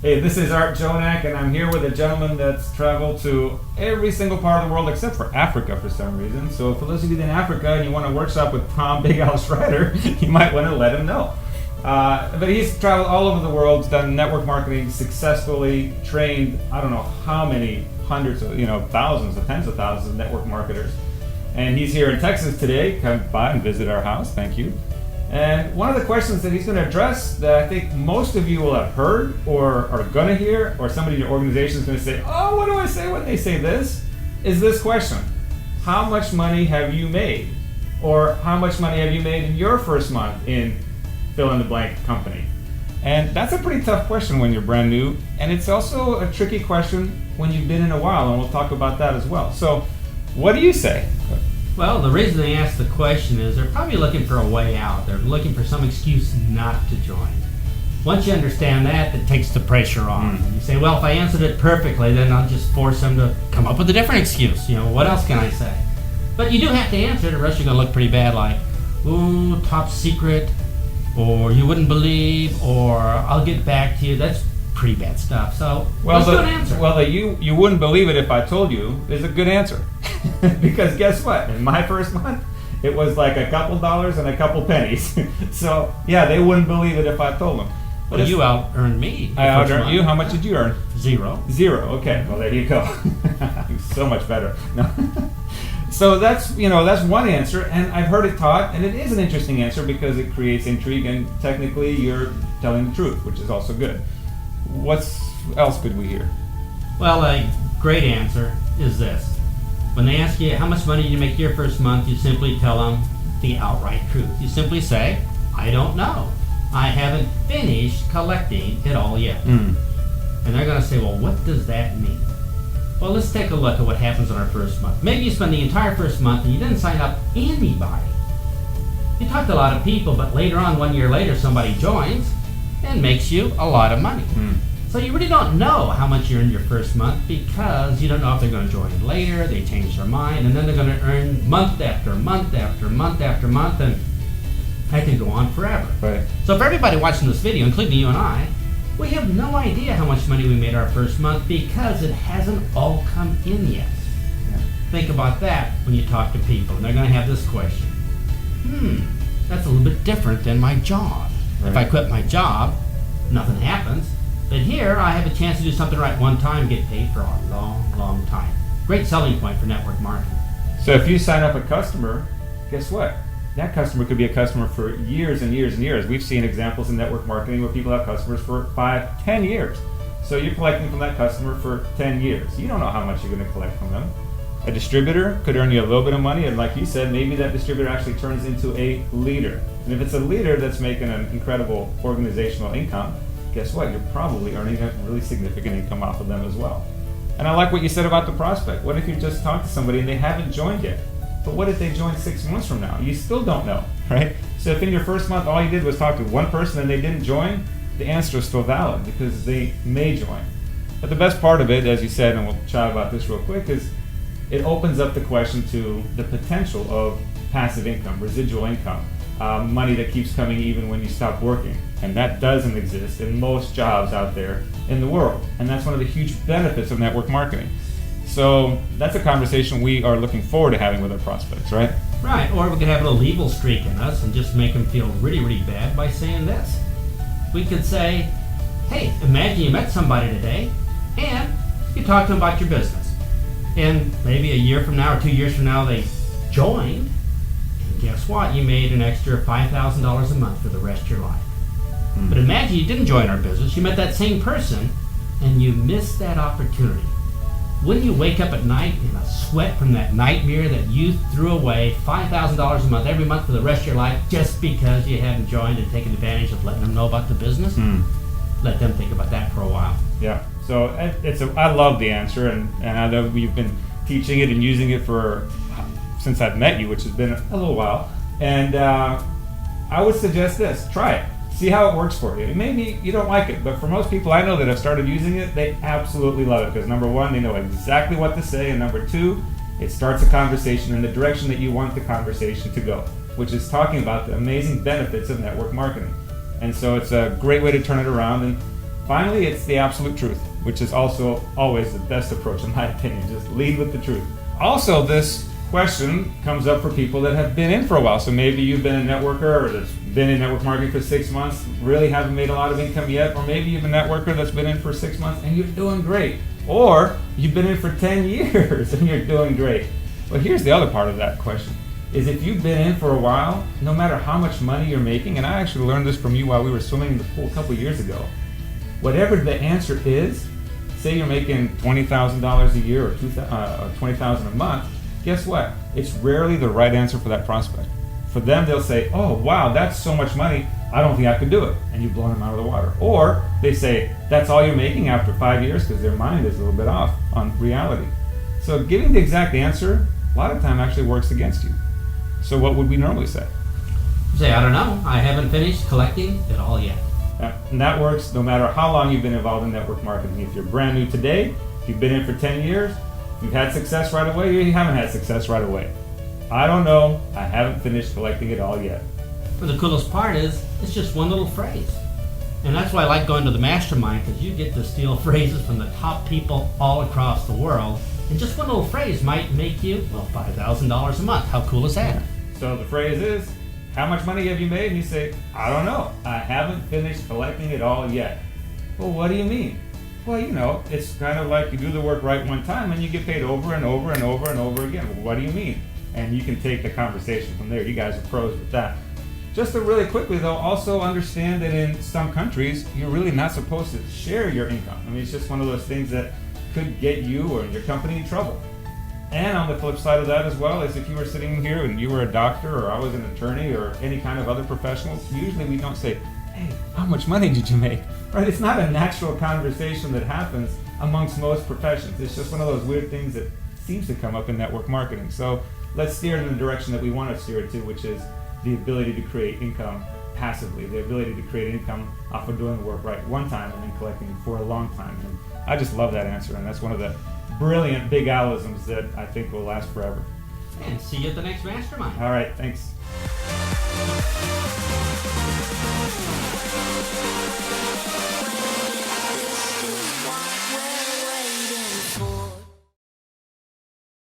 Hey, this is Art Jonak, and I'm here with a gentleman that's traveled to every single part of the world except for Africa for some reason. So for those of you in Africa and you want to workshop with Tom Big Al Schreider, you might want to let him know. But he's traveled all over the world, done network marketing successfully, trained I don't know how many hundreds of, thousands of tens of thousands of network marketers. And he's here in Texas today. Come by and visit our house. Thank you. And one of the questions that he's going to address that I think most of you will have heard or are going to hear, or somebody in your organization is going to say, oh, what do I say when they say this, is this question. How much money have you made? Or how much money have you made in your first month in fill-in-the-blank company? And that's a pretty tough question when you're brand new. And it's also a tricky question when you've been in a while, and we'll talk about that as well. So what do you say? Well, the reason they ask the question is they're probably looking for a way out. They're looking for some excuse not to join. Once you understand that, it takes the pressure off. You say, well, if I answered it perfectly, then I'll just force them to come up with a different excuse. What else can I say? But you do have to answer it, or else you're going to look pretty bad, like, ooh, top secret, or you wouldn't believe, or I'll get back to you. That's pretty bad stuff. So let's do an answer. Well, you wouldn't believe it if I told you is a good answer. Because guess what? In my first month, it was like a couple dollars and a couple pennies. So yeah, they wouldn't believe it if I told them. But well, you out-earned me. I out-earned you. How much did you earn? Zero. Okay. Well, there you go. So much better. No. So that's one answer, and I've heard it taught, and it is an interesting answer because it creates intrigue, and technically you're telling the truth, which is also good. What else could we hear? Well, a great answer is this. When they ask you how much money you make your first month, you simply tell them the outright truth. You simply say, I don't know. I haven't finished collecting it all yet. And they're going to say, well, what does that mean? Well, let's take a look at what happens on our first month. Maybe you spend the entire first month and you didn't sign up anybody. You talked to a lot of people, but later on, 1 year later, somebody joins and makes you a lot of money. So you really don't know how much you earned your first month because you don't know if they're going to join later, they change their mind, and then they're going to earn month after month after month after month, and that can go on forever. Right. So for everybody watching this video, including you and I, we have no idea how much money we made our first month because it hasn't all come in yet. Yeah. Think about that when you talk to people, and they're going to have this question. That's a little bit different than my job. Right. If I quit my job, nothing happens. But here, I have a chance to do something right one time, get paid for a long, long time. Great selling point for network marketing. So if you sign up a customer, guess what? That customer could be a customer for years and years and years. We've seen examples in network marketing where people have customers for 5, 10 years. So you're collecting from that customer for 10 years. You don't know how much you're going to collect from them. A distributor could earn you a little bit of money, and like you said, maybe that distributor actually turns into a leader. And if it's a leader that's making an incredible organizational income, guess what? You're probably earning a really significant income off of them as well. And I like what you said about the prospect. What if you just talked to somebody and they haven't joined yet? But what if they join 6 months from now? You still don't know, right? So if in your first month all you did was talk to one person and they didn't join, the answer is still valid because they may join. But the best part of it, as you said, and we'll chat about this real quick, is it opens up the question to the potential of passive income, residual income, money that keeps coming even when you stop working. And that doesn't exist in most jobs out there in the world. And that's one of the huge benefits of network marketing. So that's a conversation we are looking forward to having with our prospects, right? Right, or we could have a little evil streak in us and just make them feel really, really bad by saying this. We could say, hey, imagine you met somebody today and you talk to them about your business. And maybe a year from now or 2 years from now they joined, and guess what? You made an extra $5,000 a month for the rest of your life. But imagine you didn't join our business, you met that same person, and you missed that opportunity. Wouldn't you wake up at night in a sweat from that nightmare that you threw away $5,000 a month every month for the rest of your life just because you haven't joined and taken advantage of letting them know about the business? Let them think about that for a while. Yeah, so I love the answer, and I know we've been teaching it and using it since I've met you, which has been a little while. And I would suggest this, try it. See how it works for you. Maybe you don't like it, but for most people I know that have started using it, they absolutely love it because number one, they know exactly what to say, and number two, it starts a conversation in the direction that you want the conversation to go, which is talking about the amazing benefits of network marketing. And so it's a great way to turn it around. And Finally, it's the absolute truth, which is also always the best approach in my opinion. Just lead with the truth. Also, this question comes up for people that have been in for a while. So maybe you've been a networker or that's been in network marketing for 6 months, really haven't made a lot of income yet, or maybe you've a networker that's been in for 6 months and you're doing great. Or you've been in for 10 years and you're doing great. Well, here's the other part of that question, is if you've been in for a while, no matter how much money you're making, and I actually learned this from you while we were swimming in the pool a couple years ago, whatever the answer is, say you're making $20,000 a year or $20,000 a month, guess what? It's rarely the right answer for that prospect. For them, they'll say, oh, wow, that's so much money, I don't think I could do it. And you've blown them out of the water. Or they say, that's all you're making after 5 years, because their mind is a little bit off on reality. So giving the exact answer, a lot of time actually works against you. So what would we normally say? Say, I don't know. I haven't finished collecting it all yet. And that works no matter how long you've been involved in network marketing. If you're brand new today, if you've been in for 10 years, if you've had success right away, or you haven't had success right away. I don't know. I haven't finished collecting it all yet. But the coolest part is, it's just one little phrase. And that's why I like going to the mastermind, because you get to steal phrases from the top people all across the world. And just one little phrase might make you, well, $5,000 a month. How cool is that? So the phrase is, how much money have you made? And you say, I don't know. I haven't finished collecting it all yet. Well, what do you mean? Well, you know, it's kind of like you do the work right one time and you get paid over and over and over and over again. Well, what do you mean? And you can take the conversation from there. You guys are pros with that. Just to really quickly though, also understand that in some countries, you're really not supposed to share your income. I mean, it's just one of those things that could get you or your company in trouble. And on the flip side of that as well is if you were sitting here and you were a doctor or I was an attorney or any kind of other professional, usually we don't say, hey, how much money did you make? Right? It's not a natural conversation that happens amongst most professions. It's just one of those weird things that seems to come up in network marketing. So let's steer it in the direction that we want to steer it to, which is the ability to create income passively, the ability to create income off of doing the work right one time and then collecting for a long time. And I just love that answer, and that's one of the brilliant big Alisms that I think will last forever. And see you at the next mastermind. All right, thanks.